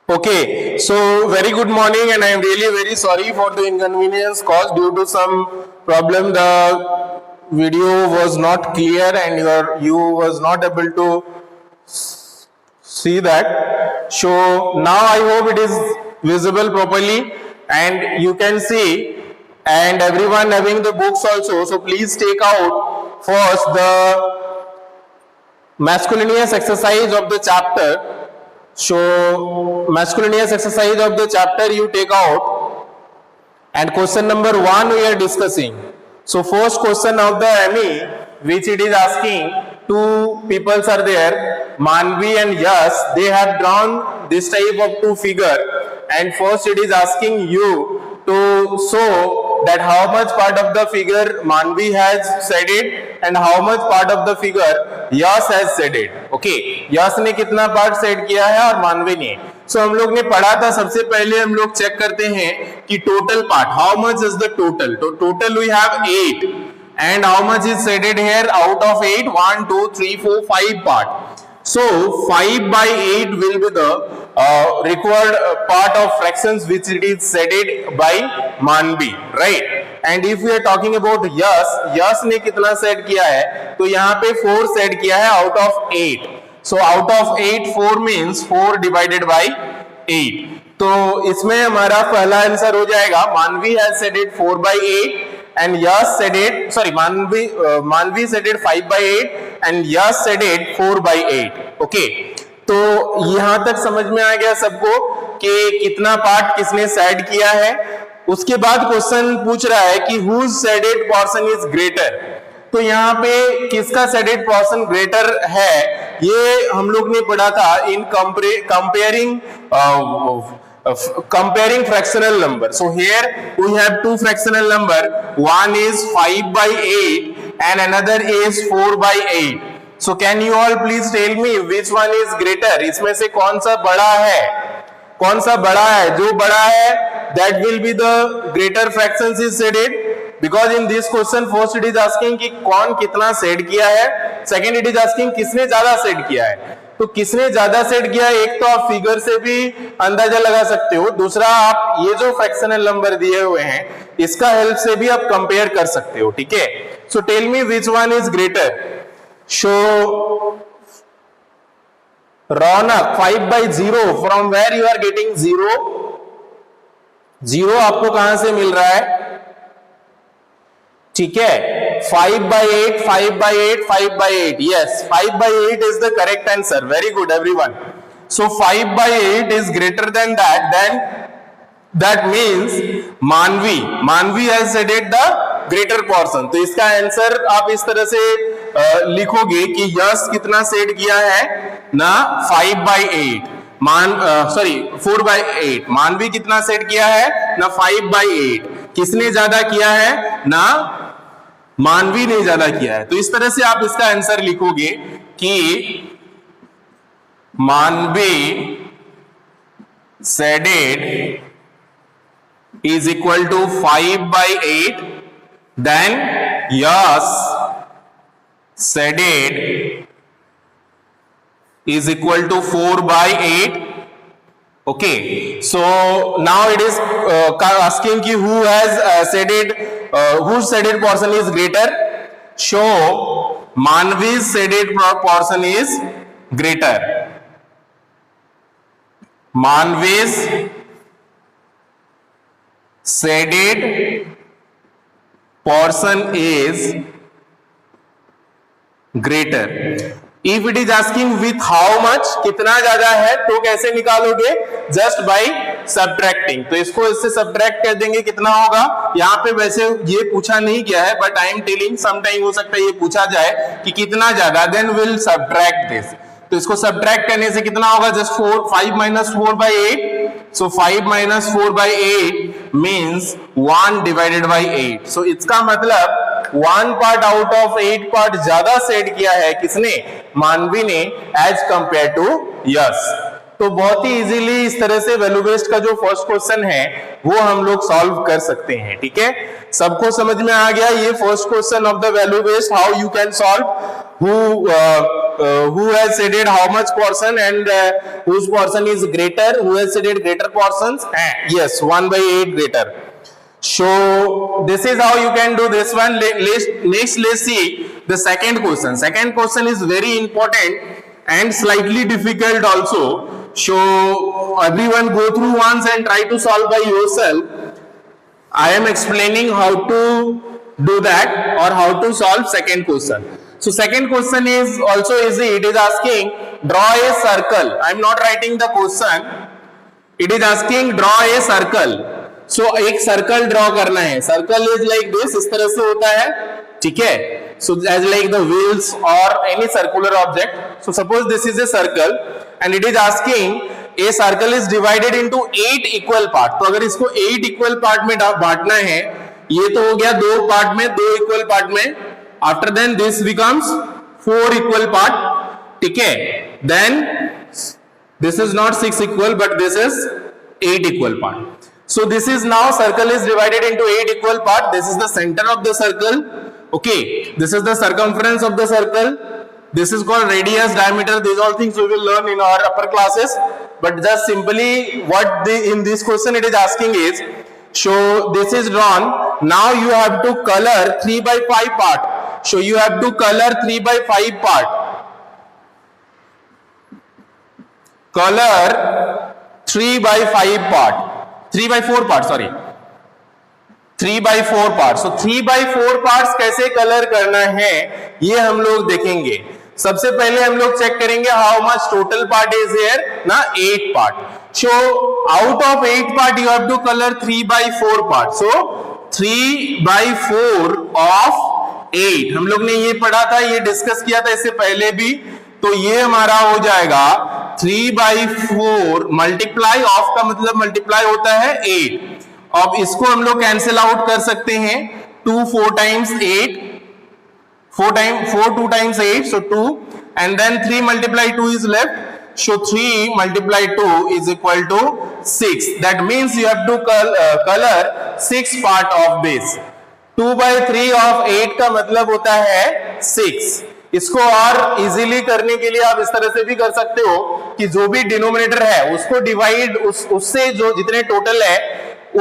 Okay, so very good morning, and I am really very sorry for the inconvenience caused due to some problem. The video was not clear and you was not able to see that. So now I hope it is visible properly and you can see, and everyone having the books also. So please take out first the masculinous exercise of the chapter. So masculinous exercise of the chapter you take out, and question number 1 we are discussing. So first question of the ME, which it is asking, two peoples are there, Manvi and Yash. They have drawn this type of two figure, and first it is asking you to show that how much part of the figure Manvi has said it and how much part of the figure Yash has said it. Okay, Yash ने कितना part set किया है और मानवी ने. सो हम लोग ने पढ़ा था, सबसे पहले हम लोग चेक करते हैं कि total part, how much is the total. तो total we have 8 and how much is shaded here out of 8? 1 2 3 4 5 part. So 5 by 8 will be the required part of fractions which it is shaded by Manvi, right? And if we are talking about Yash ने कितना set किया है, तो यहाँ पे 4 set किया है out of 8. So out of 8 4 means 4 divided by 8. तो इसमें हमारा पहला आंसर हो जाएगा मानवी has said it 4 by 8 and Yash said it, sorry, Manvi said it 5 by 8 and Yash said it 4 by 8. Okay, तो यहां तक समझ में आ गया सबको कि कितना पार्ट किसने सेड किया है. उसके बाद क्वेश्चन पूछ रहा है कि whose shaded portion is greater. तो यहाँ पे किसका shaded portion greater है, ये हम लोग ने पढ़ा था इन comparing fractional number. So here we have two fractional number, one is 5 by 8 and another is 4 by 8. So can you all please tell me which one is greater? इसमें से कौन सा बड़ा है, कौन सा बड़ा है? जो बड़ा है that will be the greater fractions is shaded, because in this question first it is asking कि कौन कितना सेट किया है, second it is asking किसने ज्यादा सेट किया है. तो किसने ज्यादा सेट किया, एक तो आप फिगर से भी अंदाजा लगा सकते हो, दूसरा आप ये जो फ्रैक्शनल नंबर दिए हुए हैं इसका हेल्प से भी आप कंपेयर कर सकते हो. ठीक है, so tell me which one is greater. Show Raunak 5 by 0, from where you are getting 0? 0 आपको कहां से मिल रहा है? ठीक है, 5 by 8, 5 by 8, 5 by 8. Yes, 5 by 8 is the correct answer. Very good, everyone. So 5 by 8 is greater than that. Then that means Manvi has shaded the greater portion. तो इसका answer आप इस तरह से लिखोगे कि यश कितना सेट किया है ना, 5 by 8. 4 by 8. मानवी कितना सेट किया है ना, 5 by 8. किसने ज्यादा किया है ना, मानवी ने ज्यादा किया है. तो इस तरह से आप इसका आंसर लिखोगे कि मानवी shaded is equal to 5 by 8, then Yash shaded is equal to 4 by 8. Okay, so now it is asking ki who has shaded, whose shaded portion is greater. Show Manvi's shaded portion is greater. Manvi's shaded portion is greater. If it is asking with how much, कितना ज्यादा है, तो कैसे निकालोगे? Just by subtracting. तो इसको इससे subtract कर देंगे, कितना होगा? यहाँ पे वैसे ये पूछा नहीं गया है, but I am telling some time हो सकता है ये पूछा जाए कि कितना ज्यादा, देन विल सब्ट्रैक्ट दिस. तो इसको सब्ट्रैक्ट करने से कितना होगा? Just 5 minus 4 by 8. So 5 minus 4 by 8 means 1 divided by 8. So इसका मतलब 1 part out of 8 part ज्यादा सेट किया है किसने? मानवी ने, एज कंपेयर टू यश. तो बहुत ही इजीली इस तरह से वैल्यू बेस्ड का जो फर्स्ट क्वेश्चन है वो हम लोग सॉल्व कर सकते हैं. ठीक है, सबको समझ में आ गया ये first question of the value based, how you can solve, who who has shaded how much portion and whose portion is greater, who has shaded greater portions? Yes, 1/8 greater. So this is how you can do this one. Next let's see the second question. Second question is very important and slightly difficult also. So everyone go through once and try to solve by yourself. I am explaining how to do that or how to solve second question. So second question is also easy. It is asking draw a circle. I am not writing the question. It is asking draw a circle. So एक circle draw करना है. Circle is like this, इस तरह से होता है, ठीक है. So as like the wheels or any circular object. So suppose this is a circle and it is asking a circle is divided into 8 equal part. तो अगर इसको 8 equal part में बांटना है, ये तो हो गया 2 पार्ट में, 2 equal part में. After then this becomes 4 equal part, ठीक है. Then this is not 6 equal but this is 8 equal part. So this is now circle is divided into 8 equal part. This is the center of the circle. Okay, this is the circumference of the circle. This is called radius, diameter. These all things we will learn in our upper classes. But just simply what in this question it is asking is, so this is drawn. Now you have to color 3/5 part. So you have to color 3/5 part. Color 3/5 part. 3/4 part, sorry. 3/4 part. So 3/4 parts कैसे colour करना है ये हम लोग देखेंगे. सबसे पहले हम लोग चेक करेंगे how much total part is here ना, 8 part. So out of 8 part you have to colour 3/4 part. So 3/4 of 8 हम लोग ने ये पढ़ा था, ये डिस्कस किया था इससे पहले भी. तो ये हमारा हो जाएगा 3/4 मल्टीप्लाई ऑफ का मतलब मल्टीप्लाई होता है 8. अब इसको हम लोग कैंसिल आउट कर सकते हैं. 2 4 times 8, 4 2 times 8, so 2, and then 3 multiply 2 is left. So 3 multiply 2 is equal to 6. That means you have to color 6 part of this. 2/3 of 8 का मतलब होता है 6. इसको और इजीली करने के लिए आप इस तरह से भी कर सकते हो कि जो भी डिनोमिनेटर है उसको डिवाइड उससे जो जितने टोटल है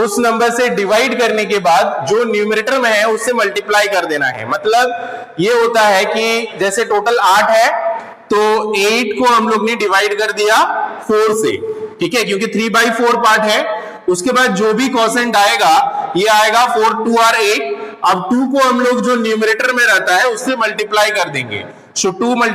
उस नंबर से डिवाइड करने के बाद जो न्यूमरेटर में है उससे मल्टीप्लाई कर देना है. मतलब ये होता है कि जैसे टोटल 8 है तो 8 को हम लोग ने डिवाइड कर दिया 4 से, ठीक है, क्योंकि 3/4 पार्ट है. उसके बाद जो भी क्वोशिएंट आएगा ये आएगा 4 2 और 8. अब 2 को हम लोग जो न्यूमरेटर में रहता है उससे मल्टीप्लाई कर देंगे. सो 2 ×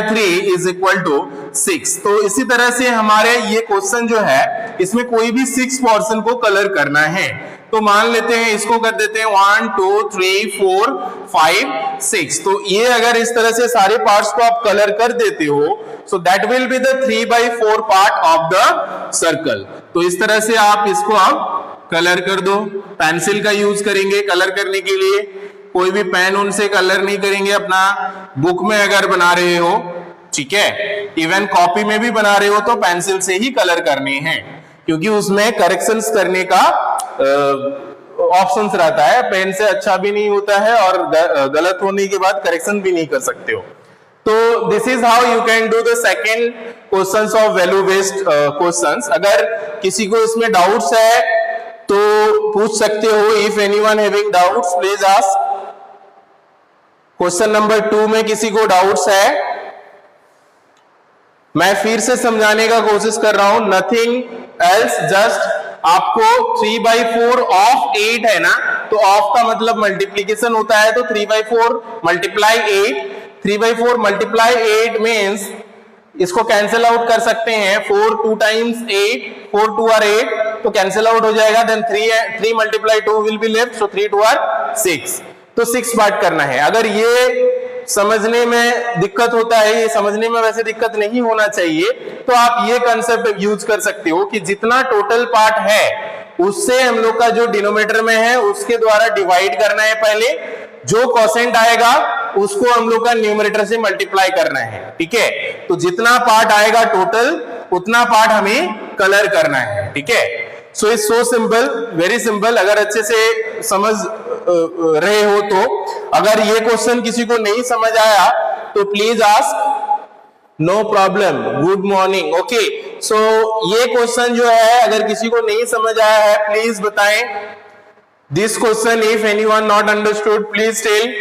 3 इज इक्वल टू 6. तो इसी तरह से हमारे ये क्वेश्चन जो है इसमें कोई भी 6 पोर्शन को कलर करना है. तो मान लेते हैं इसको कर देते हैं 1 2 3 4 5 6. तो ये अगर इस तरह से सारे पार्ट्स को आप कलर कर देते हो so that will be the 3/4 part of the circle. तो इस तरह से आप इसको आप कलर कर दो. पेंसिल का यूज करेंगे कलर करने के लिए, कोई भी पेन उनसे कलर नहीं करेंगे. अपना बुक में अगर बना रहे हो, ठीक है, इवन कॉपी में भी बना रहे हो तो पेंसिल से ही कलर करने हैं, क्योंकि उसमें करेक्शंस करने का ऑप्शंस रहता है. पेन से अच्छा भी नहीं होता है और गलत होने के बाद करेक्शन भी नहीं कर सकते हो. तो this is how you can do the second questions of value based questions. अगर किसी को इसमें डाउट्स है तो पूछ सकते हो. If anyone having doubts please ask. Question number 2 में किसी को डाउट्स है? मैं फिर से समझाने का कोशिश कर रहा हूं. नथिंग एल्स, जस्ट आपको 3/4 ऑफ 8 है ना, तो ऑफ का मतलब मल्टीप्लीकेशन होता है. तो 3/4 मल्टीप्लाई 8, 3/4 मल्टीप्लाई 8 मीन्स इसको कैंसिल आउट कर सकते हैं. 4 2 times 8, 4 2 और 8 तो कैंसिल आउट हो जाएगा. Then 3 multiply 2 will be left. So 3 2 और 6. तो 6 पार्ट करना है. अगर ये समझने में दिक्कत होता है, ये समझने में वैसे दिक्कत नहीं होना चाहिए, तो आप ये कंसेप्ट यूज कर सकते हो कि जितना टोटल पार्ट है उससे हम लोग का जो डिनोमिनेटर में है उसके द्वारा डिवाइड करना है. पहले जो क्वोशिएंट आएगा उसको हम लोग का न्यूमरेटर से मल्टीप्लाई करना है, ठीक है. तो जितना पार्ट आएगा टोटल उतना पार्ट हमें कलर करना है, ठीक है. So it's so simple, very simple. अगर अच्छे से समझ रहे हो तो. अगर ये क्वेश्चन किसी को नहीं समझ आया तो please ask. No problem, good morning. Okay, so ये क्वेश्चन जो है अगर किसी को नहीं समझ आया है प्लीज बताएं। This question if anyone not understood please tell.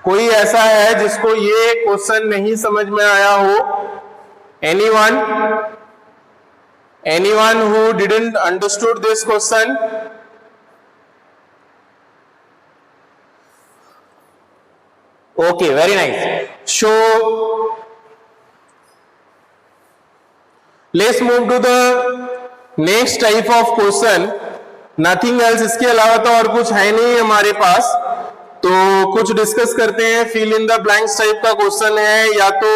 कोई ऐसा है जिसको ये क्वेश्चन नहीं समझ में आया हो? anyone who didn't understood this question? Okay, very nice. So let's move to the next type of question. Nothing else, इसके अलावा तो और कुछ है नहीं हमारे पास, तो कुछ डिस्कस करते हैं। Fill in the blanks type का क्वेश्चन है या तो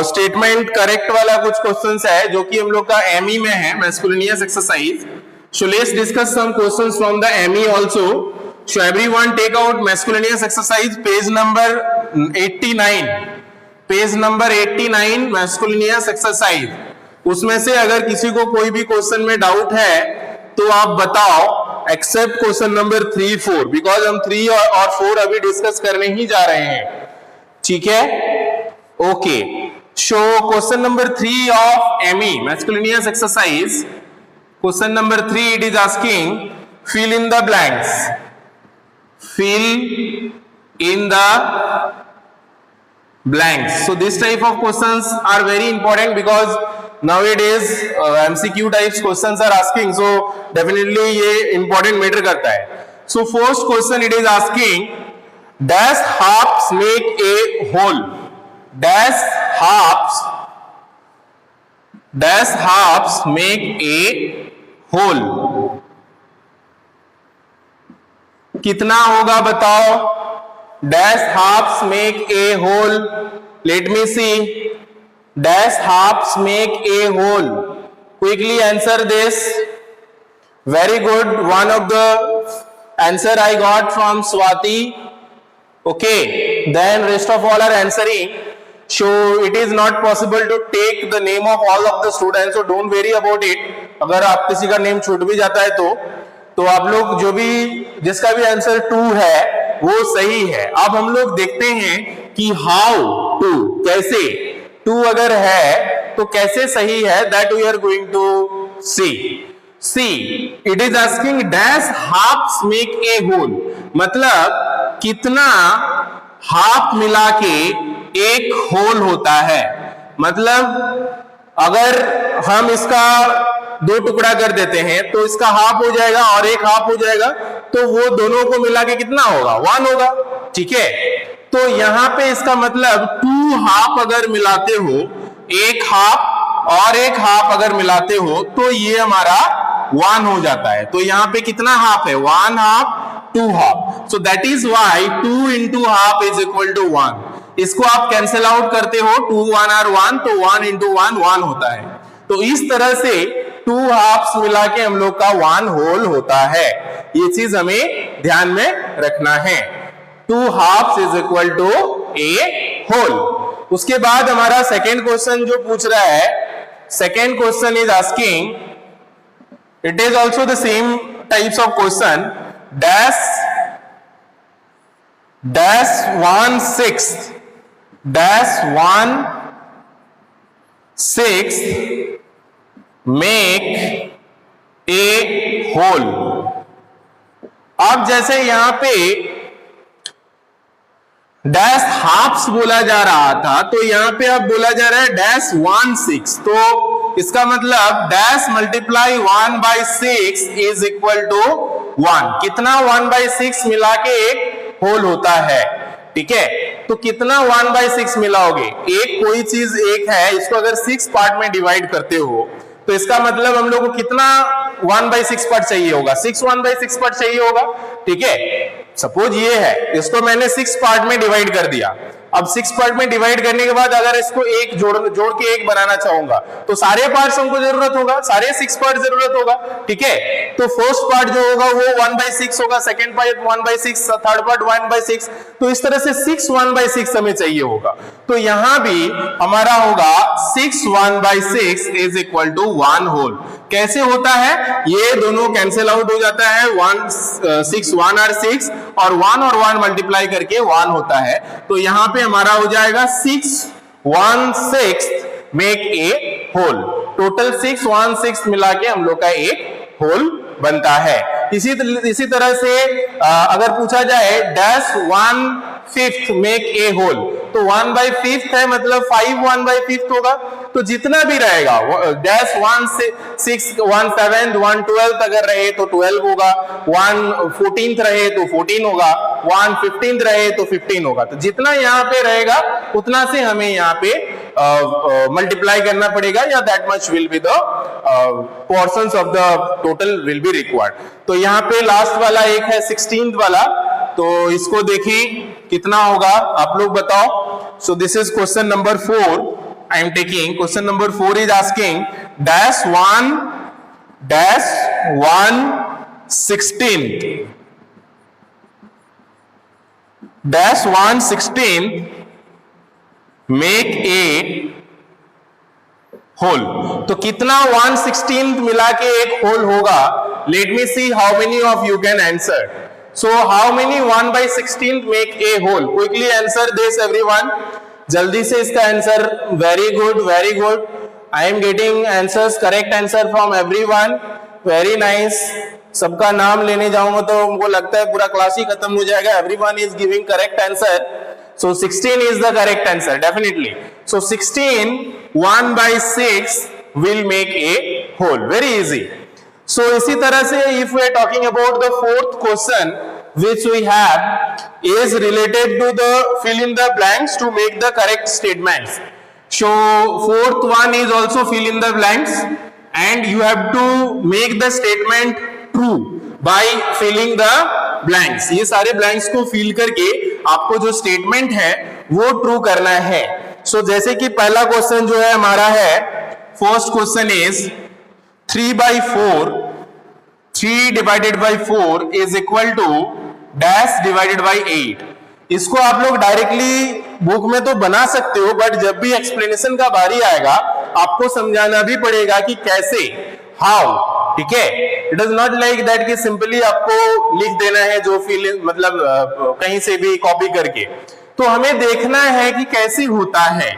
स्टेटमेंट करेक्ट वाला कुछ क्वेश्चंस है जो कि हम लोग का एमई में है, miscellaneous exercise. So let's discuss some questions from the ME also. So everyone take out miscellaneous exercise page number 89, page number 89 miscellaneous exercise। उसमें से अगर किसी को कोई भी क्वेश्चन में डाउट है तो आप बताओ, एक्सेप्ट क्वेश्चन नंबर 3, 4, बिकॉज हम 3 और 4 अभी डिस्कस करने ही जा रहे हैं, ठीक है? Okay, so question number 3 of ME miscellaneous exercise, question number 3 it is asking fill in the blanks. Fill in the blanks. So this type of questions are very important because nowadays MCQ types questions are asking. So definitely ये important matter करता है. So first question it is asking, dash halves make a whole. Dash halves make a whole. कितना होगा बताओ? Dash halves make a whole, let me see, dash halves make a whole, quickly answer this. Very good, one of the answer I got from Swati. Okay, then rest of all are answering. So it is not possible to take the name of all of the students, so don't worry about it. अगर आप किसी का name छूट भी जाता है तो आप लोग जो भी, जिसका भी आंसर 2 है वो सही है। अब हम लोग देखते हैं कि हाउ टू, कैसे 2 अगर है तो कैसे सही है, that we are going to see. It is asking dash halves make a whole, मतलब कितना हाफ मिला के एक होल होता है। मतलब अगर हम इसका 2 टुकड़ा कर देते हैं तो इसका हाफ हो जाएगा और एक हाफ हो जाएगा, तो वो दोनों को मिला के कितना होगा? 1 होगा, ठीक है? तो यहां पे इसका मतलब 2 हाफ अगर मिलाते हो, एक हाफ और एक हाफ अगर मिलाते हो तो ये हमारा 1 हो जाता है। तो यहां पे कितना हाफ है? 1 half, 2 half. So that is why 2 into half is equal to 1। इसको आप कैंसिल आउट करते हो, 2 1 are 1, तो 1 into 1 1 होता है। तो इस तरह से 2 हाफ्स मिला के हम लोग का 1 होल होता है। ये चीज हमें ध्यान में रखना है। 2 halves is equal to a whole. उसके बाद हमारा सेकेंड क्वेश्चन जो पूछ रहा है, second question is asking, it is also the same types of question, dash 1/6 make a whole. अब जैसे यहां पे डैश हाफ्स बोला जा रहा था, तो यहां पे अब बोला जा रहा है डैश 1/6, तो इसका मतलब dash multiply 1/6 is equal to 1। कितना 1/6 मिला के एक होल होता है, ठीक है? तो कितना 1/6 मिलाओगे? एक कोई चीज एक है, इसको अगर 6 पार्ट में डिवाइड करते हो तो इसका मतलब हम लोग को कितना 1/6 पार्ट चाहिए होगा? 6 1/6 पार्ट चाहिए होगा, ठीक है? सपोज ये है, इसको मैंने 6 पार्ट में डिवाइड कर दिया। अब 6 पार्ट में डिवाइड करने के बाद अगर इसको एक जोड़ के एक बनाना चाहूंगा तो सारे पार्ट्स हमको जरूरत होगा, सारे 6 पार्ट जरूरत होगा, ठीक है? तो फर्स्ट पार्ट जो होगा वो 1/6 होगा, सेकंड पार्ट 1/6, थर्ड पार्ट 1/6, तो इस तरह से 6 1/6 हमें चाहिए होगा। तो यहां भी हमारा होगा 6 1/6 इज इक्वल टू 1 होल। कैसे होता है? ये दोनों कैंसिल आउट हो जाता है, 6 1 are 6 और 1 मल्टीप्लाई करके 1 होता है। तो यहां पे हमारा हो जाएगा 6 1/6 मेक ए होल। टोटल 6 1/6 मिला के हम लोग का एक होल बनता है। इसी तरह से अगर पूछा जाए डैश 1/5 मेक ए होल, तो 1/5 है मतलब 5 1/5 होगा, तो जितना भी रहेगा डैश 1/6 1/7 1/12 अगर रहे तो 12 होगा, 1/14 रहे तो 14 होगा, 1/15 रहे तो 15 होगा। तो जितना यहाँ पे रहेगा उतना से हमें यहाँ पे मल्टीप्लाई करना पड़ेगा, या that much will be the portions of the total will be required. तो यहाँ पे लास्ट वाला एक है 16th वाला, तो इसको देखें कितना होगा, आप लोग बताओ। So this is question number 4 I am taking. Question number 4 is asking dash 1/16 make a whole. तो कितना 1/16 मिला के एक होल होगा? Let me see how many of you can answer. So how many 1/16 make a whole? Quickly answer this everyone, जल्दी से इसका answer. Very good, very good, I am getting answers, correct answer from everyone, very nice. सबका नाम लेने जाऊंगा तो हमको लगता है पूरा क्लास ही खत्म हो जाएगा। Everyone is giving correct answer. So 16 is the correct answer, definitely. So 16 1/6 will make a whole. Very easy. So इसी तरह से if we are talking about the fourth question which we have is related to the fill in the blanks to make the correct statements. So fourth one is also fill in the blanks and you have to make the statement true by filling the blanks. ये सारे blanks को fill करके आपको जो statement है वो true करना है। सो जैसे कि पहला क्वेश्चन जो है हमारा है, first question is 3/4 3 divided by 4 is equal to dash divided by 8। इसको आप लोग डायरेक्टली बुक में तो बना सकते हो, बट जब भी एक्सप्लेनेशन का बारी आएगा आपको समझाना भी पड़ेगा कि कैसे, हाउ, ठीक है। It is not like that कि सिंपली आपको लिख देना है जो फील मतलब कहीं से भी कॉपी करके, तो हमें देखना है कि कैसे होता है।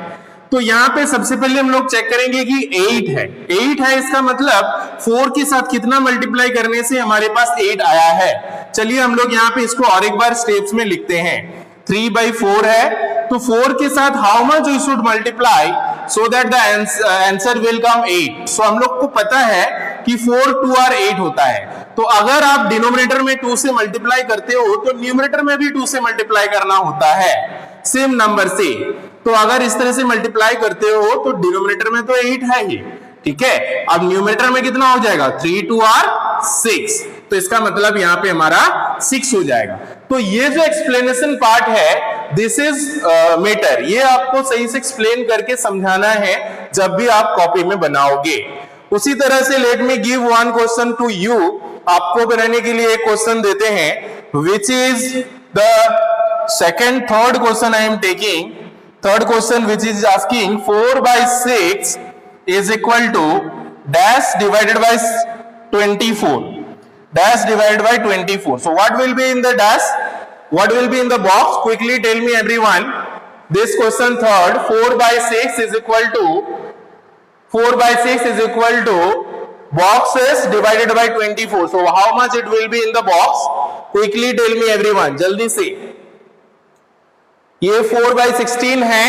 तो यहाँ पे सबसे पहले हम लोग चेक करेंगे कि 8 है। 8 है इसका मतलब 4 के साथ कितना मल्टीप्लाई करने से हमारे पास 8 आया है। चलिए हम लोग यहाँ पे इसको और एक बार स्टेप्स में लिखते हैं। 3/4 है तो 4 के साथ how much we should multiply so that the answer will come 8। So हम लोग को पता है कि 4 2 और 8 होता है, तो अगर आप डिनोमिनेटर में 2 से मल्टीप्लाई करते हो तो न्यूमरेटर में भी 2 से मल्टीप्लाई करना होता है सेम नंबर से। तो अगर इस तरह से मल्टीप्लाई करते हो तो डिनोमिनेटर में तो 8 है ही, ठीक है। अब न्यूमरेटर में कितना हो जाएगा? 3 2 और 6, तो इसका मतलब यहाँ पे हमारा 6 हो जाएगा। तो ये जो एक्सप्लेनेशन पार्ट है दिस इज मैटर, ये आपको सही से एक्सप्लेन करके समझाना है जब भी आप कॉपी में बनाओगे। उसी तरह से let me give one question to you, आपको बनाने के लिए एक क्वेश्चन देते हैं which is the third question I am taking. Third question which is asking 4/6 is equal to dash divided by 24, dash divided by 24. So what will be in the dash, what will be in the box? Quickly tell me everyone. This question third, 4/6 is equal to 4/6 is equal to boxes divided by 24. So how much it will be in the box? Quickly tell me everyone, जल्दी से। ये 4/16 है,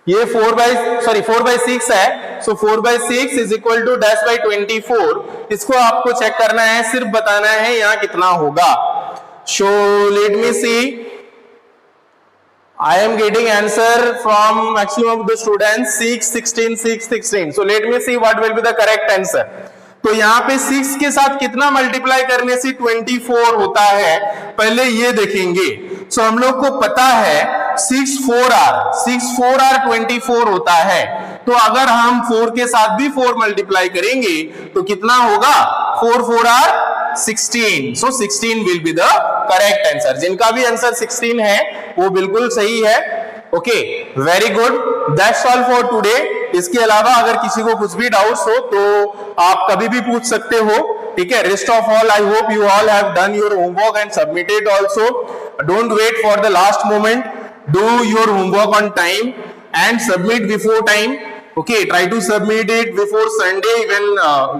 ये 4/6 है, so 4/6 is equal to dash by 24। इसको आपको check करना है, सिर्फ बताना है यहाँ कितना होगा। So let me see, I am getting answer from maximum of the students 6 16 6 16। So let me see what will be the correct answer. तो यहाँ पे 6 के साथ कितना मल्टीप्लाई करने से 24 होता है, पहले ये देखेंगे। सो हम लोग को पता है 6 4 r 24 होता है, तो अगर हम 4 के साथ भी 4 मल्टीप्लाई करेंगे तो कितना होगा? 4 4 r 16। So 16 will be the correct answer. जिनका भी आंसर 16 है वो बिल्कुल सही है। Okay, very good, that's all for today. इसके अलावा अगर किसी को कुछ भी डाउट्स हो तो आप कभी भी पूछ सकते हो, ठीक है। Rest of all I hope you all have done your homework and submitted also. Don't wait for the last moment, do your homework on time and submit before time. Okay, try to submit it before Sunday, even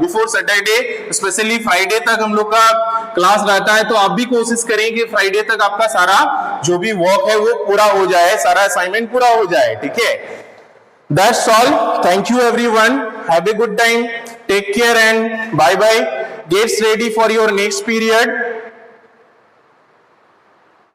before Saturday, especially Friday तक हम लोग का class रहता है, तो आप भी कोशिश करेंगे फ्राइडे तक आपका सारा जो भी वर्क है वो पूरा हो जाए, सारा असाइनमेंट पूरा हो जाए, ठीक है? That's all. Thank you everyone. Have a good time. Take care and bye bye. Get ready for your next period.